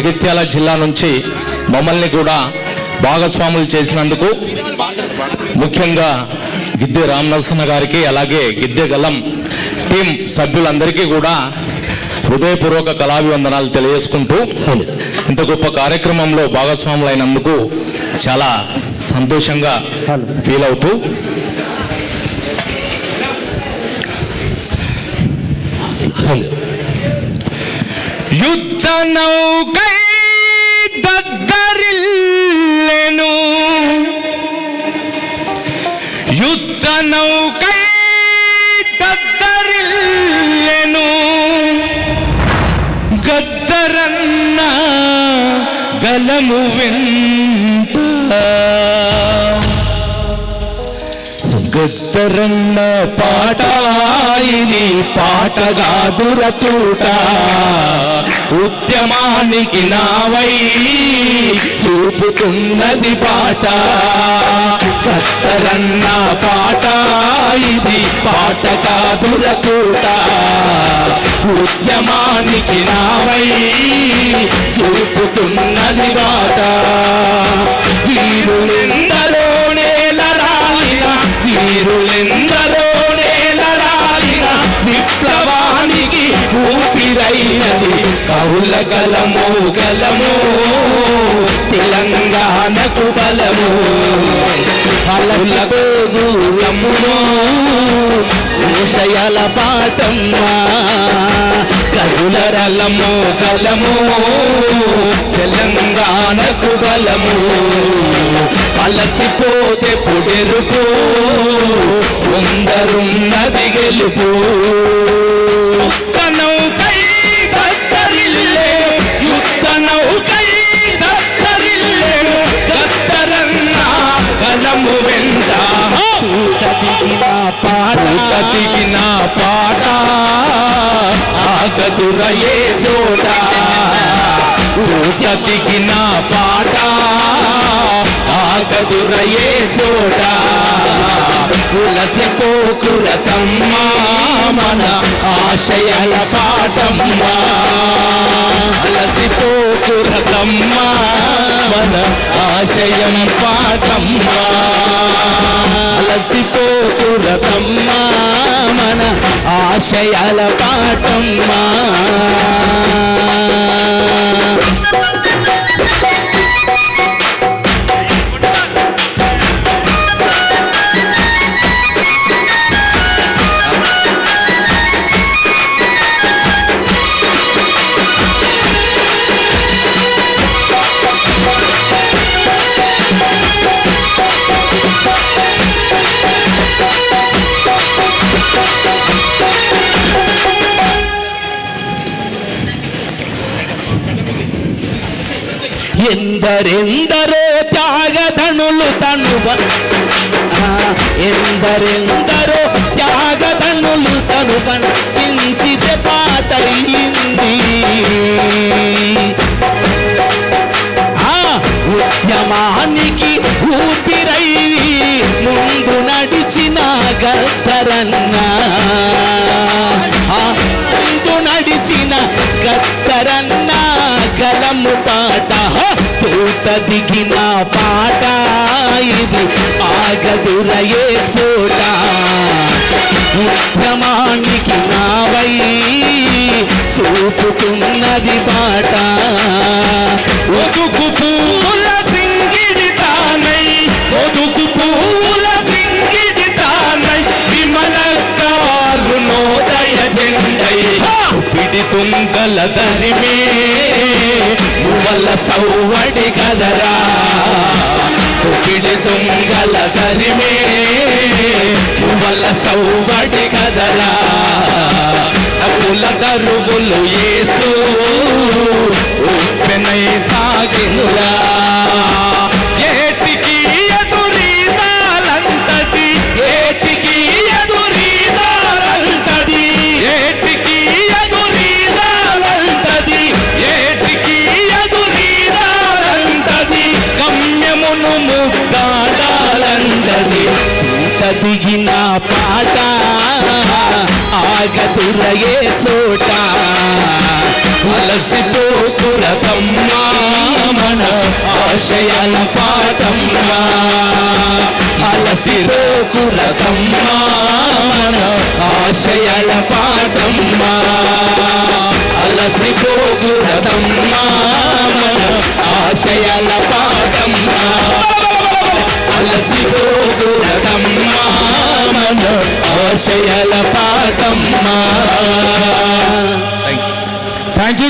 జగిత్యాల జిల్లా నుంచి మమ్మల్ని కూడా భాగస్వాములు చేసినందుకు ముఖ్యంగా గిద్దె రామనరసన్న గారికి అలాగే గిద్దె గలం టీం సభ్యులందరికీ కూడా హృదయపూర్వక కళాభివందనాలు తెలియజేసుకుంటూ ఇంత గొప్ప కార్యక్రమంలో భాగస్వాములైనందుకు చాలా సంతోషంగా ఫీల్ అవుతూ యుద్ధ నౌకై దద్దరిల్లెను యుద్ధ నౌకై దద్దరిల్లెను గద్దరన్న గలము వెంట గద్దరన్న పాట ఇది పాటగా దురతూట ఉద్యమానికి నావై చూపుతున్నది పాట గద్దరన్న పాట ఇది పాటగా దురతూట ఉద్యమానికి నావై చూపుతున్నది పాట వీరులెందరో నేలరాలిన వీరులెందరో నేలరాలిన విప్లవానికి ఊపిరైనది కౌల గలము గలము తెలంగాణకు బలము అలసగోగులమును విషయాల పాటమ్మా కరుల రలము గలము తెలంగాణకు బలము అలసిపోతే పుడెరుపు ముందరున్నది గెలుపు యుద్ధ నౌకై దద్దరిల్లే యుద్ధ నౌకై దద్దరిల్లే గద్దరన్న గలము వెంట దిగిన పాట ఆగదురయే చోట దిగిన పాట ఆగదురయే చోట ఉలసిపోకురతమ్మా మన ఆశయాల పాటమ్మా అలసిపోకురతమ్మా మన ఆశయం పాటమ్మా అలసిపోకురతమ్మా మన ఆశయాల పాటమ్మా ఎందరెందరో త్యాగధనులు ఎందరెందరో త్యాగధనులు తనుపించితే పాటయింది ఉద్యమానికి ఊపిరై ముందు నడిచిన గద్దరన్న ముందు నడిచిన గద్దరన్న గలము పాట తోట దిగిన పాట ఇది ఆగదురయే చోట ఉద్యమానికి నావై చూపుతున్నది పాట ఒదుకు పూల సింగిడి తానై ఒదుకు పూల సింగిడి తానై విమలకారు నోదయ జెండై పిడి తుంగల దరిమే మువల సౌవడి కదరా పిడి తుంగల దరిమే మువల సౌవడి కదరా కుల దరువులు ఏస్తూ ఉప్పెనై సాగినురా ఏటికి ఎదురీదాలంతది ఏటికి ఎదురీదాలంతది ఏటికి ఎదురీదాలంతది ఏటికి ఎదురీదాలంతది గమ్యమును ముగ్గాడాలంతది దిగిన పాట ఆగదురయే చోట అలసిపోకురతమ్మా మన ఆశయాల పాటమ్మా అలసిపోకురతమ్మా మన ఆశయాల పాటమ్మా అలసిపోకురతమ్మా మన ఆశయాల పాటమ్మా అలసిపోకురతమ్మా మన ఆశయాల పాటమ్మా. Thank you.